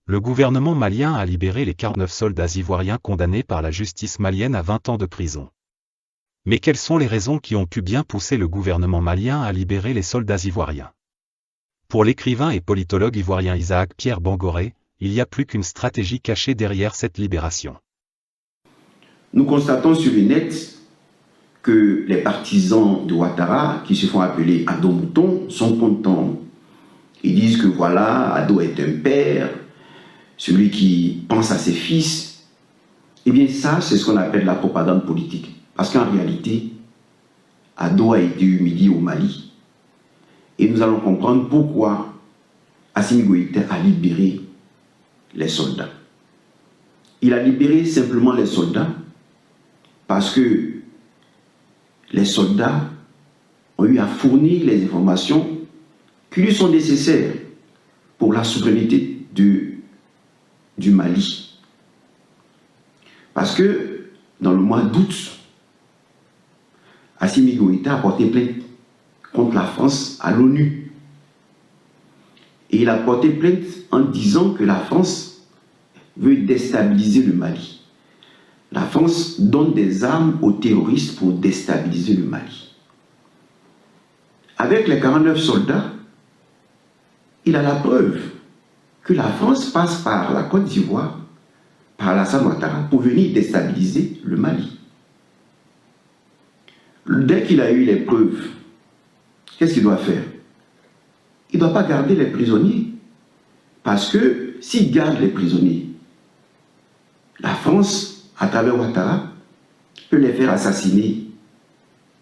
Le gouvernement malien a libéré les 49 soldats ivoiriens condamnés par la justice malienne à 20 ans de prison. Mais quelles sont les raisons qui ont pu bien pousser le gouvernement malien à libérer les soldats ivoiriens? Pour l'écrivain et politologue ivoirien Isaac Pierre Bangoré, il n'y a plus qu'une stratégie cachée derrière cette libération. Nous constatons sur le net que les partisans de Ouattara, qui se font appeler Ado Mouton, sont contents. Ils disent que voilà, Ado est un père, celui qui pense à ses fils. Eh bien ça, c'est ce qu'on appelle la propagande politique. Parce qu'en réalité, Ado a été humilié au Mali. Et nous allons comprendre pourquoi Assimi Goïta a libéré les soldats. Il a libéré simplement les soldats parce que les soldats ont eu à fournir les informations qui lui sont nécessaires pour la souveraineté du Mali. Parce que dans le mois d'août, Assimi Goïta a porté plainte contre la France à l'ONU. Et il a porté plainte en disant que la France veut déstabiliser le Mali. La France donne des armes aux terroristes pour déstabiliser le Mali. Avec les 49 soldats, il a la preuve que la France passe par la Côte d'Ivoire, par Alassane Ouattara, pour venir déstabiliser le Mali. Dès qu'il a eu les preuves, qu'est-ce qu'il doit faire? Il ne doit pas garder les prisonniers. Parce que s'il garde les prisonniers, la France, à travers Ouattara, peut les faire assassiner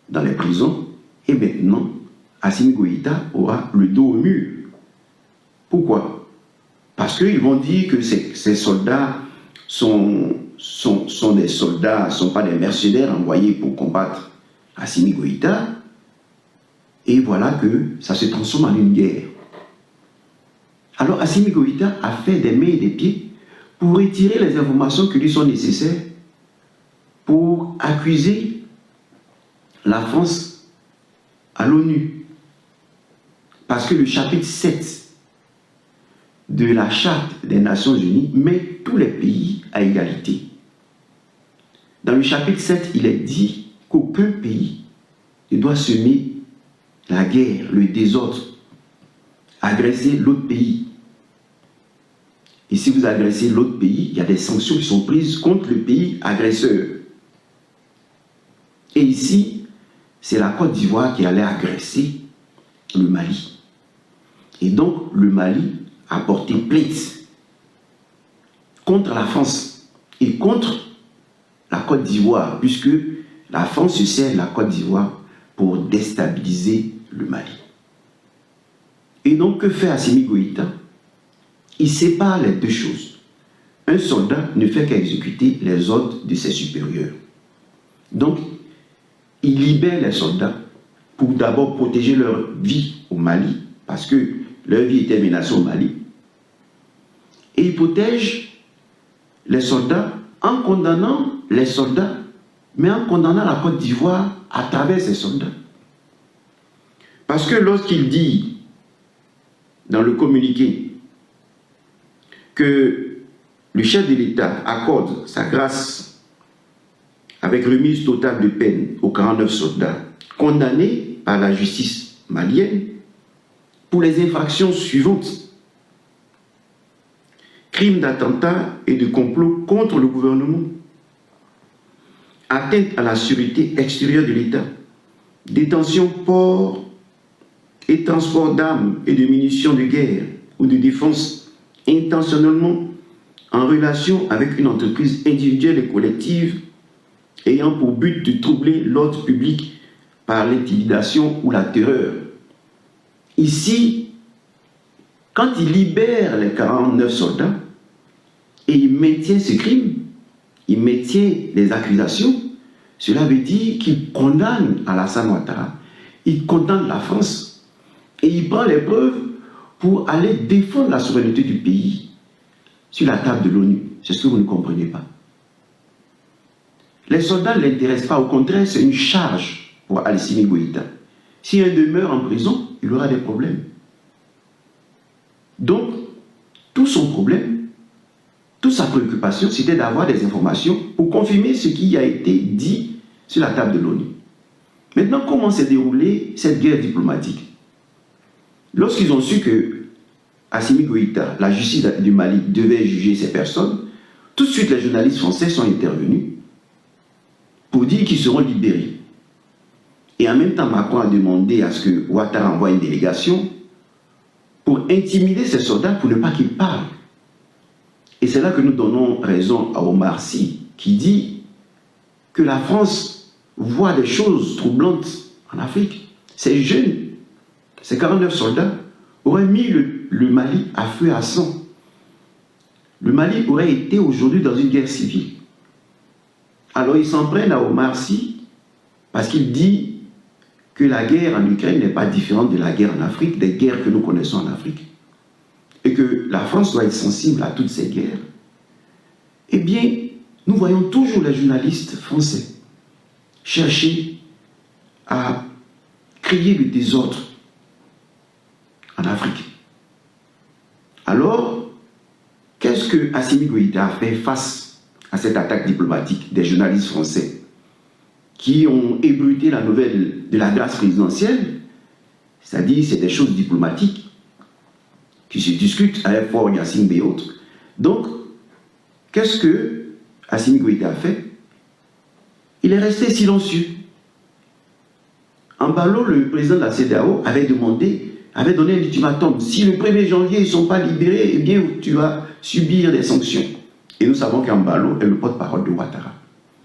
dans les prisons. Et maintenant, Assimi Goïta aura le dos au mur. Pourquoi? Parce qu'ils vont dire que ces soldats sont des soldats, ne sont pas des mercenaires envoyés pour combattre Assimi Goïta. Et voilà que ça se transforme en une guerre. Alors Assimi Goïta a fait des mains et des pieds pour retirer les informations qui lui sont nécessaires pour accuser la France à l'ONU. Parce que le chapitre 7 de la Charte des Nations Unies met tous les pays à égalité. Dans le chapitre 7, il est dit qu'aucun pays ne doit semer la guerre, le désordre, agresser l'autre pays. Et si vous agressez l'autre pays, il y a des sanctions qui sont prises contre le pays agresseur. Et ici, c'est la Côte d'Ivoire qui allait agresser le Mali. Et donc, le Mali a porté plainte contre la France et contre la Côte d'Ivoire, puisque la France se sert de la Côte d'Ivoire pour déstabiliser le Mali. Et donc, que fait Assimi Goïta? Il sépare les deux choses. Un soldat ne fait qu'exécuter les ordres de ses supérieurs. Donc, il libère les soldats pour d'abord protéger leur vie au Mali, parce que leur vie était menacée au Mali. Et il protège les soldats en condamnant les soldats, mais en condamnant la Côte d'Ivoire à travers ces soldats. Parce que lorsqu'il dit dans le communiqué que le chef de l'État accorde sa grâce avec remise totale de peine aux 49 soldats condamnés par la justice malienne pour les infractions suivantes: crimes d'attentat et de complot contre le gouvernement, atteinte à la sûreté extérieure de l'État, détention, port et transport d'armes et de munitions de guerre ou de défense intentionnellement en relation avec une entreprise individuelle et collective ayant pour but de troubler l'ordre public par l'intimidation ou la terreur. Ici, quand il libère les 49 soldats et il maintient ce crime, il maintient les accusations, cela veut dire qu'il condamne Alassane Ouattara, il condamne la France et il prend les preuves pour aller défendre la souveraineté du pays sur la table de l'ONU. C'est ce que vous ne comprenez pas. Les soldats ne l'intéressent pas, au contraire, c'est une charge pour Assimi Goïta. Si un demeure en prison, il aura des problèmes. Donc, tout son problème, toute sa préoccupation, c'était d'avoir des informations pour confirmer ce qui a été dit sur la table de l'ONU. Maintenant, comment s'est déroulée cette guerre diplomatique? Lorsqu'ils ont su que Assimi Goïta, la justice du Mali, devait juger ces personnes, tout de suite les journalistes français sont intervenus pour dire qu'ils seront libérés. Et en même temps, Macron a demandé à ce que Ouattara envoie une délégation pour intimider ces soldats pour ne pas qu'ils parlent. Et c'est là que nous donnons raison à Omar Sy, qui dit que la France voit des choses troublantes en Afrique. Ces jeunes, ces 49 soldats, auraient mis le Mali à feu et à sang. Le Mali aurait été aujourd'hui dans une guerre civile. Alors ils s'en prennent à Omar Sy parce qu'il dit que la guerre en Ukraine n'est pas différente de la guerre en Afrique, des guerres que nous connaissons en Afrique, et que la France doit être sensible à toutes ces guerres. Eh bien, nous voyons toujours les journalistes français chercher à créer le désordre en Afrique. Alors, qu'est-ce que Assimi Goïta a fait face à cette attaque diplomatique des journalistes français qui ont ébruité la nouvelle de la grâce présidentielle? C'est-à-dire, c'est des choses diplomatiques qui se discutent avec Faure Gnassingbé et autres. Donc, qu'est-ce que Assimi Goïta a fait? Il est resté silencieux. Embalo, le président de la CEDEAO, avait donné un ultimatum. Si le 1er janvier, ils ne sont pas libérés, eh bien, tu vas subir des sanctions. Et nous savons qu'Embalo est le porte-parole de Ouattara.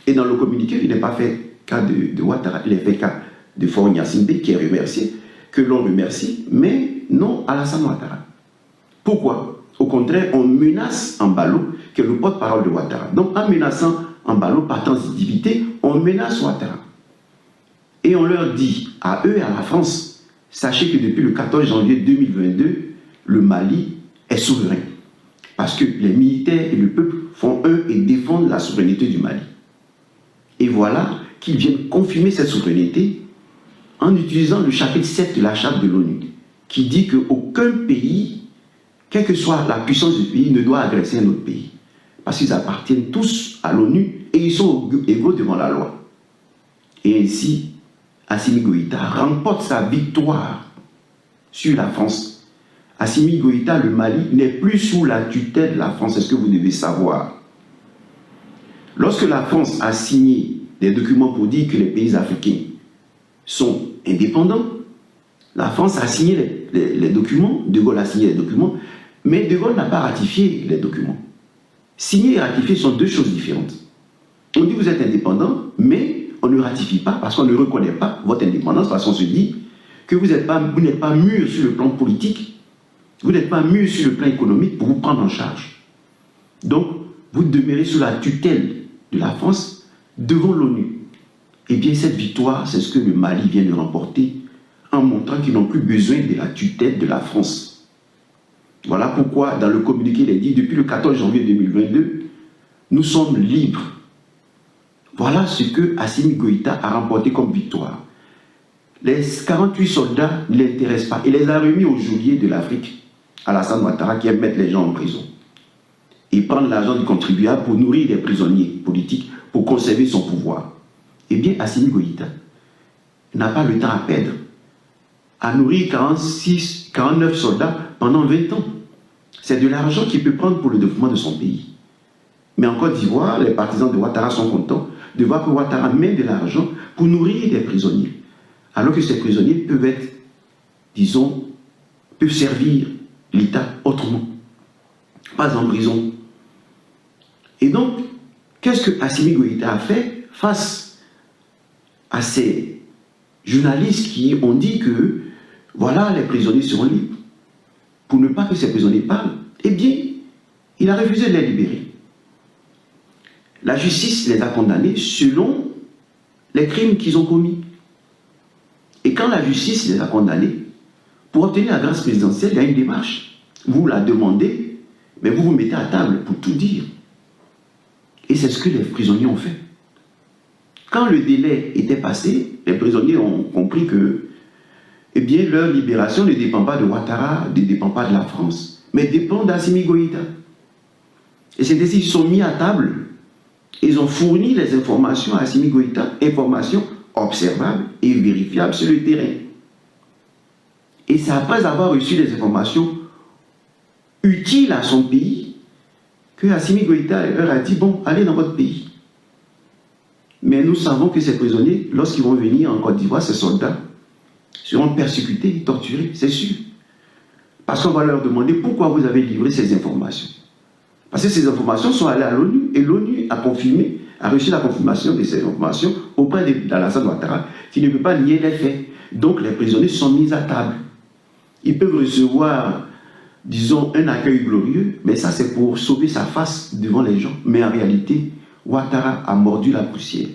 Et dans le communiqué, il n'est pas fait cas de Ouattara, il est fait cas de Faure Gnassingbé, qui est remercié, que l'on remercie, mais non Alassane Ouattara. Pourquoi? Au contraire, on menace Embalo, qui est le porte-parole de Ouattara. Donc, en menaçant Embalo par transitivité, on menace Ouattara. Et on leur dit, à eux et à la France, sachez que depuis le 14 janvier 2022, le Mali est souverain. Parce que les militaires et le peuple font un et défendent la souveraineté du Mali. Et voilà qu'ils viennent confirmer cette souveraineté en utilisant le chapitre 7 de la charte de l'ONU, qui dit qu'aucun pays, quelle que soit la puissance du pays, ne doit agresser un autre pays. Parce qu'ils appartiennent tous à l'ONU et ils sont égaux devant la loi. Et ainsi, Assimi Goïta remporte sa victoire sur la France. Assimi Goïta, le Mali, n'est plus sous la tutelle de la France, c'est ce que vous devez savoir. Lorsque la France a signé des documents pour dire que les pays africains sont indépendants, la France a signé les documents, De Gaulle a signé les documents, mais De Gaulle n'a pas ratifié les documents. Signer et ratifier sont deux choses différentes. On dit que vous êtes indépendant, mais on ne ratifie pas parce qu'on ne reconnaît pas votre indépendance, parce qu'on se dit que vous n'êtes pas mûr sur le plan politique, vous n'êtes pas mûr sur le plan économique pour vous prendre en charge. Donc, vous demeurez sous la tutelle de la France devant l'ONU. Eh bien, cette victoire, c'est ce que le Mali vient de remporter en montrant qu'ils n'ont plus besoin de la tutelle de la France. Voilà pourquoi, dans le communiqué, il est dit, depuis le 14 janvier 2022, nous sommes libres. Voilà ce que Assimi Goïta a remporté comme victoire. Les 48 soldats ne l'intéressent pas. Il les a remis au geôlier de l'Afrique, Alassane Ouattara, qui aime mettre les gens en prison. Et prendre l'argent du contribuable pour nourrir les prisonniers politiques, pour conserver son pouvoir. Eh bien, Assimi Goïta n'a pas le temps à perdre à nourrir 49 soldats pendant 20 ans. C'est de l'argent qu'il peut prendre pour le développement de son pays. Mais en Côte d'Ivoire, les partisans de Ouattara sont contents de voir que Ouattara met de l'argent pour nourrir des prisonniers. Alors que ces prisonniers peuvent être, disons, peuvent servir l'État autrement. Pas en prison. Et donc, qu'est-ce que Assimi Goïta a fait face à ces journalistes qui ont dit que, voilà, les prisonniers seront libres. Pour ne pas que ces prisonniers parlent, eh bien, il a refusé de les libérer. La justice les a condamnés selon les crimes qu'ils ont commis. Et quand la justice les a condamnés, pour obtenir la grâce présidentielle, il y a une démarche. Vous la demandez, mais vous vous mettez à table pour tout dire. Et c'est ce que les prisonniers ont fait. Quand le délai était passé, les prisonniers ont compris que eh bien, leur libération ne dépend pas de Ouattara, ne dépend pas de la France, mais dépend d'Assimi Goïta. Et c'est ainsi qu'ils sont mis à table. Ils ont fourni les informations à Assimi Goïta, informations observables et vérifiables sur le terrain. Et c'est après avoir reçu des informations utiles à son pays que Assimi Goïta leur a dit, bon, allez dans votre pays. Mais nous savons que ces prisonniers, lorsqu'ils vont venir en Côte d'Ivoire, ces soldats seront persécutés, torturés, c'est sûr. Parce qu'on va leur demander pourquoi vous avez livré ces informations. Parce que ces informations sont allées à l'ONU et l'ONU a reçu la confirmation de ces informations auprès d'Alassane Ouattara qui ne peut pas nier les faits. Donc les prisonniers sont mis à table. Ils peuvent recevoir, disons, un accueil glorieux, mais ça c'est pour sauver sa face devant les gens. Mais en réalité, Ouattara a mordu la poussière.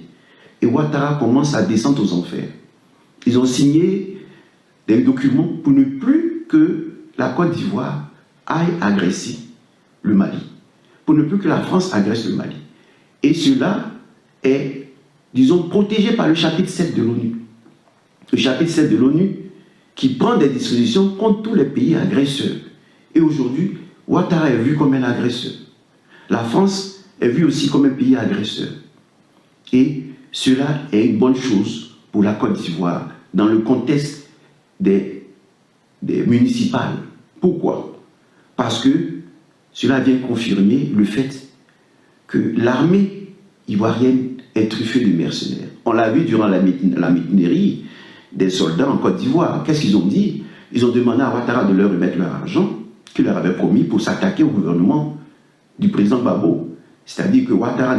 Et Ouattara commence à descendre aux enfers. Ils ont signé des documents pour ne plus que la Côte d'Ivoire aille agresser le Mali. Pour ne plus que la France agresse le Mali. Et cela est, disons, protégé par le chapitre 7 de l'ONU. Le chapitre 7 de l'ONU qui prend des dispositions contre tous les pays agresseurs. Et aujourd'hui, Ouattara est vu comme un agresseur. La France est vue aussi comme un pays agresseur. Et cela est une bonne chose pour la Côte d'Ivoire dans le contexte des municipales. Pourquoi? Parce que cela vient confirmer le fait que l'armée ivoirienne est truffée de mercenaires. On l'a vu durant la mutinerie des soldats en Côte d'Ivoire. Qu'est-ce qu'ils ont dit? Ils ont demandé à Ouattara de leur remettre leur argent qu'il leur avait promis pour s'attaquer au gouvernement du président Gbagbo. C'est-à-dire que Ouattara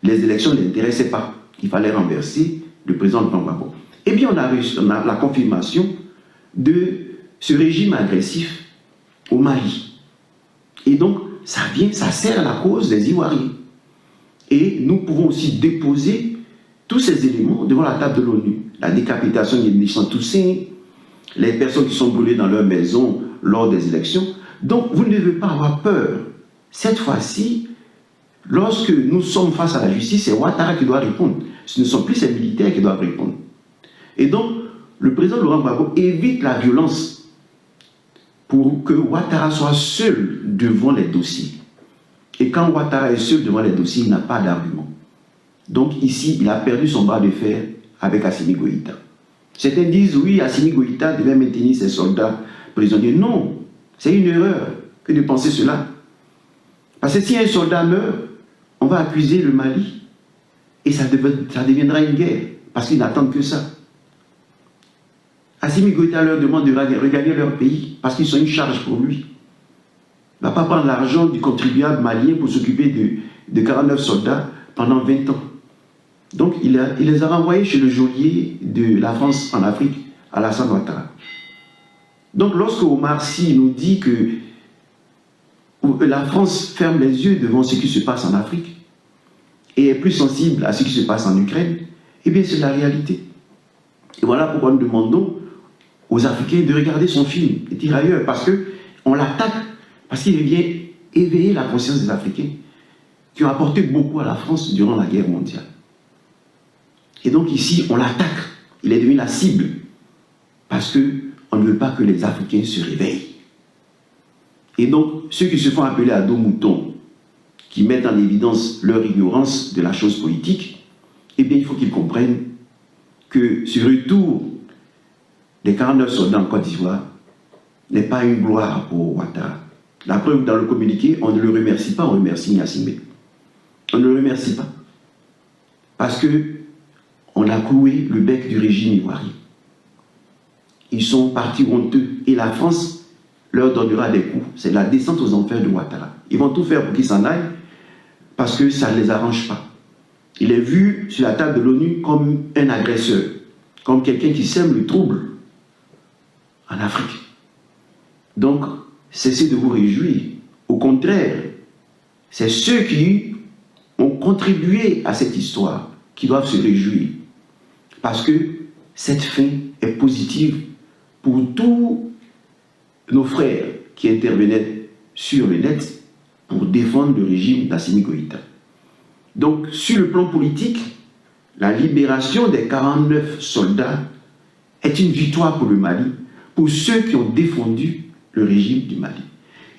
les élections ne l'intéressaient pas. Il fallait renverser le président Gbagbo. Eh bien, on a la confirmation de ce régime agressif au Mali. Et donc, ça sert à la cause des Ivoiriens. Et nous pouvons aussi déposer tous ces éléments devant la table de l'ONU. La décapitation de Nissan Toussaint, les personnes qui sont brûlées dans leur maison lors des élections. Donc, vous ne devez pas avoir peur. Cette fois-ci, lorsque nous sommes face à la justice, c'est Ouattara qui doit répondre. Ce ne sont plus ces militaires qui doivent répondre. Et donc, le président Laurent Gbagbo évite la violence pour que Ouattara soit seul devant les dossiers. Et quand Ouattara est seul devant les dossiers, il n'a pas d'argument. Donc ici, il a perdu son bras de fer avec Assimi Goïta. Certains disent, oui, Assimi Goïta devait maintenir ses soldats prisonniers. Non, c'est une erreur que de penser cela. Parce que si un soldat meurt, on va accuser le Mali et ça deviendra une guerre, parce qu'ils n'attendent que ça. Assimi Goïta leur demande de regagner leur pays parce qu'ils sont une charge pour lui. Il ne va pas prendre l'argent du contribuable malien pour s'occuper de 49 soldats pendant 20 ans. Donc il les a renvoyés chez le geôlier de la France en Afrique, Alassane Ouattara. Donc lorsque Omar Sy nous dit que la France ferme les yeux devant ce qui se passe en Afrique et est plus sensible à ce qui se passe en Ukraine, eh bien c'est la réalité. Et voilà pourquoi nous demandons aux Africains de regarder son film et Tirailleurs, parce qu'on l'attaque, parce qu'il vient éveiller la conscience des Africains qui ont apporté beaucoup à la France durant la guerre mondiale. Et donc ici, on l'attaque. Il est devenu la cible, parce qu'on ne veut pas que les Africains se réveillent. Et donc, ceux qui se font appeler à dos moutons, qui mettent en évidence leur ignorance de la chose politique, eh bien, il faut qu'ils comprennent que ce retour des 49 soldats en Côte d'Ivoire n'est pas une gloire pour Ouattara. La preuve, dans le communiqué, on ne le remercie pas, on remercie Gnassingbé. On ne le remercie pas. Parce qu'on a cloué le bec du régime ivoirien. Ils sont partis honteux. Et la France leur donnera des coups. C'est la descente aux enfers de Ouattara. Ils vont tout faire pour qu'ils s'en aillent, parce que ça ne les arrange pas. Il est vu sur la table de l'ONU comme un agresseur, comme quelqu'un qui sème le trouble en Afrique. Donc, cessez de vous réjouir. Au contraire, c'est ceux qui ont contribué à cette histoire qui doivent se réjouir. Parce que cette fin est positive pour tous nos frères qui intervenaient sur le net pour défendre le régime d'Assimi Goïta. Donc, sur le plan politique, la libération des 49 soldats est une victoire pour le Mali, pour ceux qui ont défendu le régime du Mali.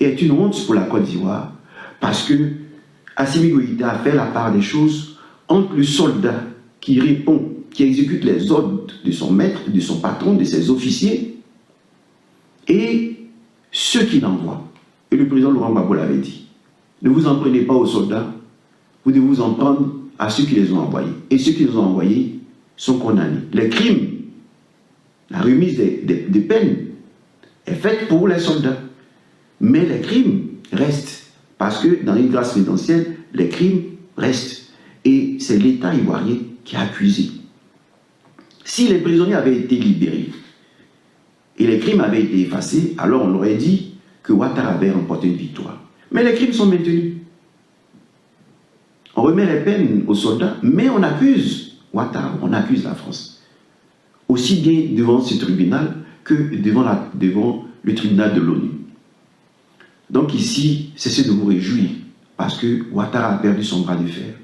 Et est une honte pour la Côte d'Ivoire, Parce que Assimi Goïta a fait la part des choses entre le soldat qui répond, qui exécute les ordres de son maître, de son patron, de ses officiers, et ceux qui l'envoient. Et le président Laurent Gbagbo l'avait dit. Ne vous en prenez pas aux soldats, vous devez vous en prendre à ceux qui les ont envoyés. Et ceux qui les ont envoyés sont condamnés. Les crimes, la remise des peines est faite pour les soldats. Mais les crimes restent. Parce que dans une grâce présidentielle, les crimes restent. Et c'est l'État ivoirien qui a accusé. Si les prisonniers avaient été libérés et les crimes avaient été effacés, alors on aurait dit que Ouattara avait remporté une victoire. Mais les crimes sont maintenus. On remet les peines aux soldats, mais on accuse Ouattara, on accuse la France. Aussi bien devant ce tribunal que devant le tribunal de l'ONU. Donc ici, cessez de vous réjouir, parce que Ouattara a perdu son bras de fer.